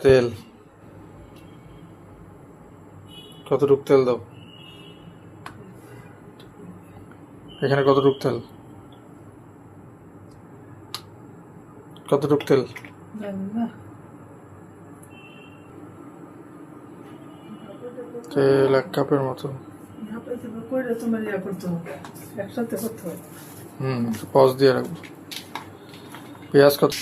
তেল কতটুক তেল দাও এখানে কতটুক তেল তেল 1 কাপের মতো পজ দিয়ে রাখবো পেঁয়াজ কত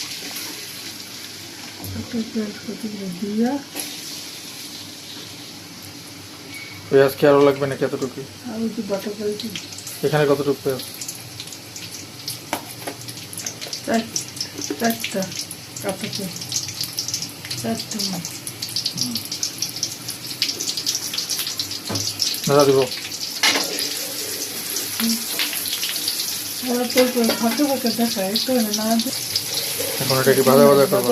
পেঁয়াজ কি আরো লাগবে নাকি এতটুকু এখানে কতটুকু পেঁয়াজ নাড়া দিব এখন এটা কি ভাজা ভাজা করবো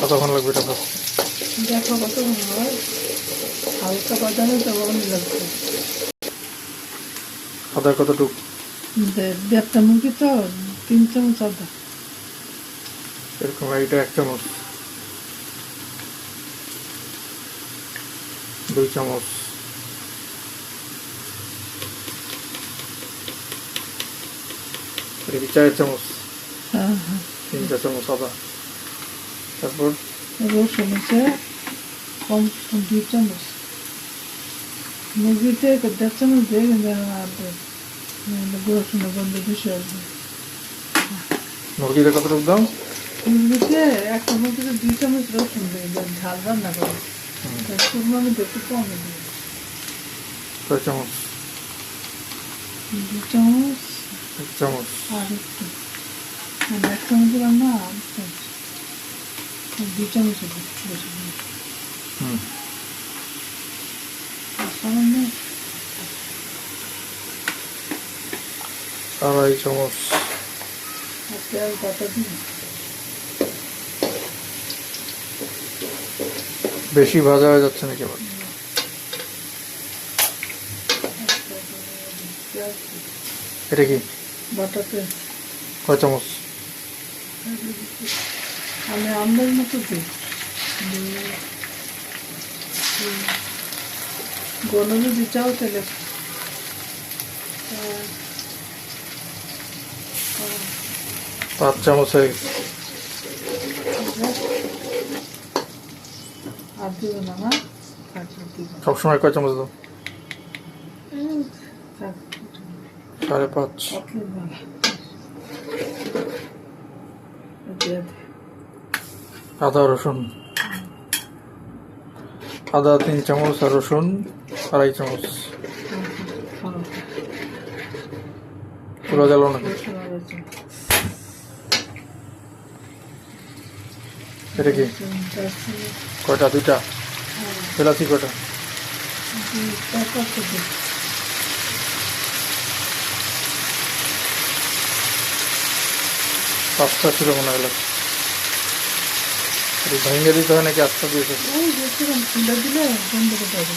কতক্ষণ লাগবে এটা দেখো কতক্ষণ হয় হালকা বাদামে তো লাগবে আদা কতটুক 1.5 চামচ তো 3 চামচ আদা এরকম এটা 1 চামচ 2 চামচ এটা কি 4 চামচ 3 চামচ আদা তারপর রসুন আছে কম 2 চামচ মুরগিতে 1.5 চামচ দিয়ে রসুন গন্ধ বেশি আসবে মুরগিটা কতটুকু দাও মুরগিতে 1 চামচ 2 চামচ রসুন দিয়ে ঝাল রান্না করো কুরবানি দেখতে কম দিই 6 চামচ 2 চামচ 1 চামচ আর একটু 1 চামচ রান্না 2 চামচ বেশি সামান্য 2.5 চামচ তেল বাটা দিই বেশি ভাজা হয়ে যাচ্ছে নাকি আবার এটা কি বাটাতে কয় চামচ আমি আমলের মতো দিই গরমে যদি চাও তাহলে 5 চামচ হয়ে গেছে আর দিব না না সবসময় কয় চামচ দাও 5.5 আদা রসুন আদা 3 চামচ আর রসুন 2.5 চামচ পুরো গেল নাকি এটা কি কয়টা 2টা এলাচি কয়টা 5টা ছিল মনে হয় এলাচি ভেঙে দিতে হয় নাকি আস্তে দিয়েছে দিলে বন্ধ করতে হবে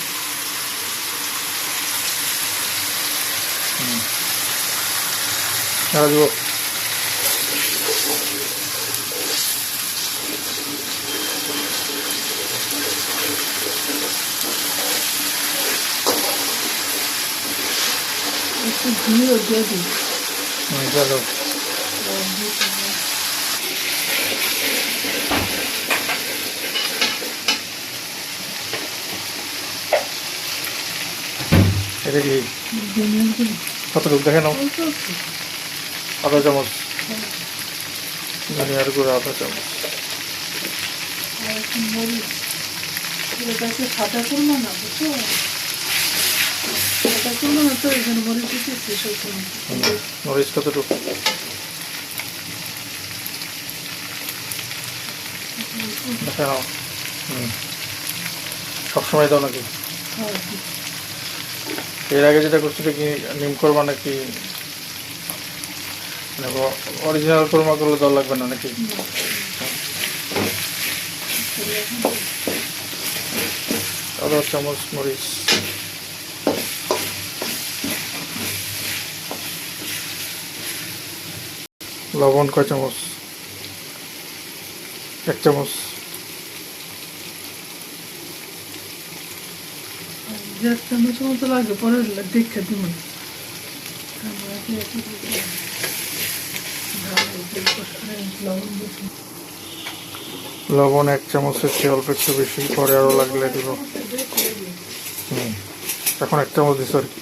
দিব একটু ঘিও দিয়ে দিই চলো এটা কি কতটুকু দেখে নাও 1/2 চামচ ধনিয়ার গুঁড়ো 1/2 চামচ ফাটা করবো না বুঝছো ফাটা করবো না তো এখানে মরিচ দিতেছি মরিচ কতটুকু দেখে নাও সবসময় দাও নাকি এর আগে যেটা করছিল কি নিম করবা নাকি অরিজিনাল কোরমা করলে জল লাগবে না নাকি 1/2 চামচ মরিচ লবণ কয় চামচ 1 চামচ। যে 1 চামচ মতো লাগে, পরে দেখে দিব না। লবণ 1 চামচের চেয়ে অল্প একটু বেশি, পরে আরো লাগলে দিব। এখন 1 চামচ দিছ আর কি।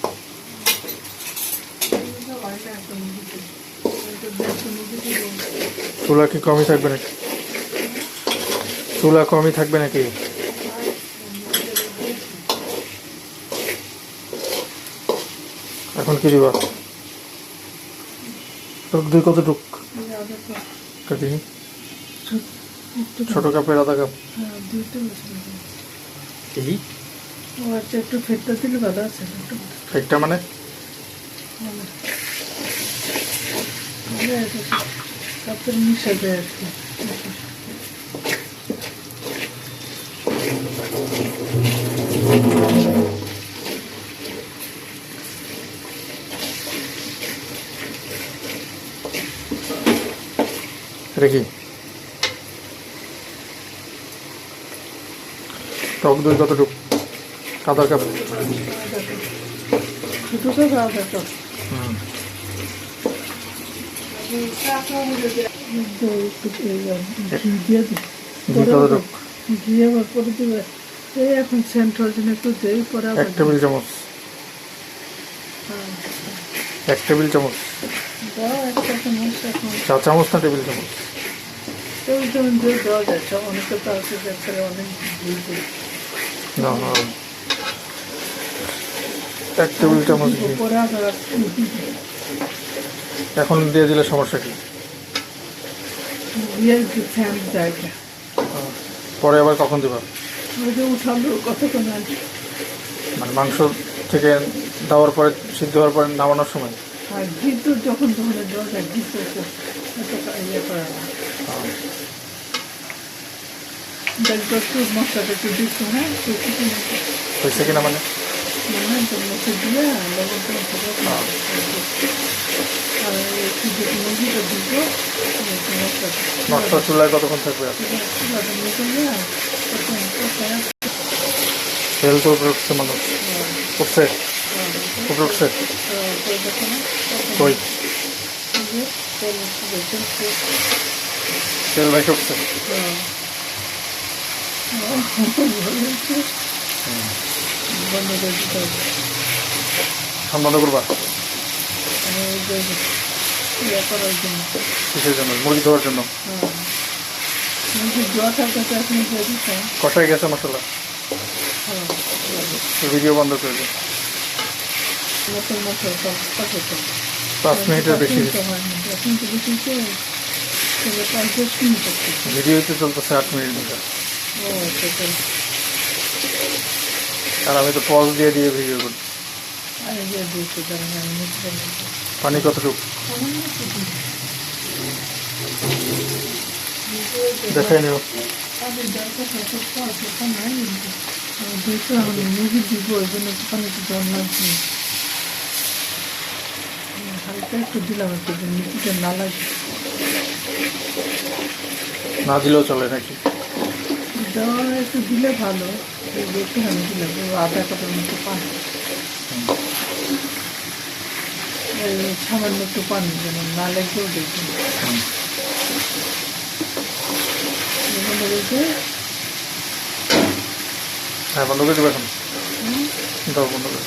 চুলা কি কমই থাকবে নাকি? চুলা কমই থাকবে নাকি? এখন কি দিবা? টক দই কতটুক? কাটি ছোট কাপের আধা কাপ। এই একটু ফেটটা দিলে ভালো আছে। ফেটটা মানে কাপের মিশা যায় আর কি। রেখি টক দই কতটুক? আধা কাপ। ছোট কাপ আধা কাপ। ঘি আবার পরে দিবে। এই এখন সেন্ট্রাল জন্য একটু দেই, পরে 1 টেবিল চামচ। 1 টেবিল চামচ। 4 চামচ না টেবিল চামচ? টেবিল চামচ দিয়ে দেওয়া যায়। অনেকে তো আছে যে অনেক ঘি দেয়। না না 1 টেবিল চামচ ঘি। পরে আবার এখন দিয়ে দিলে সমস্যা কি? দিয়ে ফ্যান জায়গা পরে আবার কখন দিবা? ওই যে উঠালো কতক্ষণ আগে, মানে মাংস থেকে দেওয়ার পরে, সিদ্ধ হওয়ার পরে নামানোর সময়? আর ঘি তো যখন তখন দেওয়া যায়। ঘি তো এত ইয়ে করে না। দেখবো একটু মশলাটা একটু দিচ্ছি, হ্যাঁ হয়েছে কিনা মানে? মশলা দিয়ে লবণ আর মুরগিটা দিব। মশলা চুলায় কতক্ষণ থাকবে? তেল তো উপরে উঠছে, মানুষ উঠছে, উপরে উঠছে। কই তেল ভেসে উঠছে? বন্ধ করবা? কিসের জন্য? মুরগি ধোয়ার জন্য? কষাই গেছে মশলা? ভিডিও বন্ধ করে দিন। 5 মিনিটের বেশি ভিডিওতে চলতেছে 8 মিনিট ধরে। আর আমি তো পজ দিয়ে দিয়ে ভিডিও করি। পানি কতটুকু দেখাই নিও? মুরগি দিব, ওই জন্য পানি একটু জল লাগছে। হালকা একটু দিলাম, একটু মুরগিটা না লাগে। না দিলেও চলে নাকি? দেওয়া একটু দিলে ভালো। একটু আমি দিলাম আধা কাপের মতো পানি, সামান্য একটু পানি যেন না লেগেও দেখবেন। হ্যাঁ বন্ধ করে দেবো এখন। দাও বন্ধ করে।